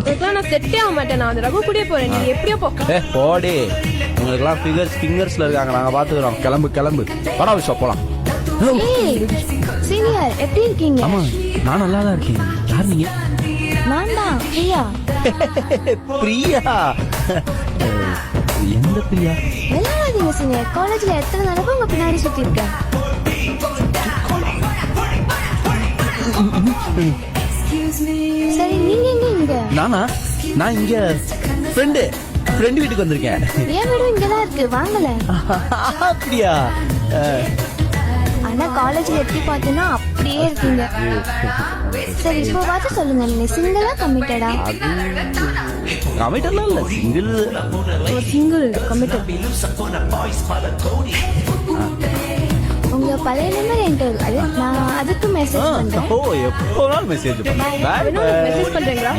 உனக்குலாம் நான் செட்டே ஆக மாட்டேன். நான் அந்த ரகு கூடயே போறேன். நீ எப்படியோ போ. போடி, உங்களுக்குலாம் ஃபிங்கர்ஸ்ல இருக்காங்க, நாங்க பாத்துக்கிறோம். கிளம்பு கிளம்பு, வாடா விஷயம் போலாம். சீனியர் எப்படி இருக்கீங்க? ஆமா, நான் நல்லா தான் இருக்கேன். யார் நீங்க? நான் தான் பிரியா. பிரியா? எந்த பிரியா? விளையாடாதீங்க சீனியர். காலேஜ்ல எத்தனை தடவை உங்க பின்னாடி சுத்தி இருக்கேன். சரி, நீங்க எங்க இங்க? நானா? நான் இங்க ஃப்ரெண்டு வீட்டுக்கு வந்திருக்கேன். என் வீடு இங்கதான் இருக்கு, வாங்கல. அப்படியா? ஆனா காலேஜ்ல எப்படி பார்த்தேன்னா அப்படியே இருக்கீங்க. சரி, இப்போ பார்த்து சொல்லுங்க, நீங்க சிங்கிளா கமிட்டடா? கமிட்டட்லாம் இல்ல, சிங்கிள். Single committed. உங்க பழைய நம்பர் என்கிட்ட இருக்கு, நான் அதுக்கு மெசேஜ் பண்றேன். ஓ, எப்போ மெசேஜ் மெசேஜ் பண்றீங்களா?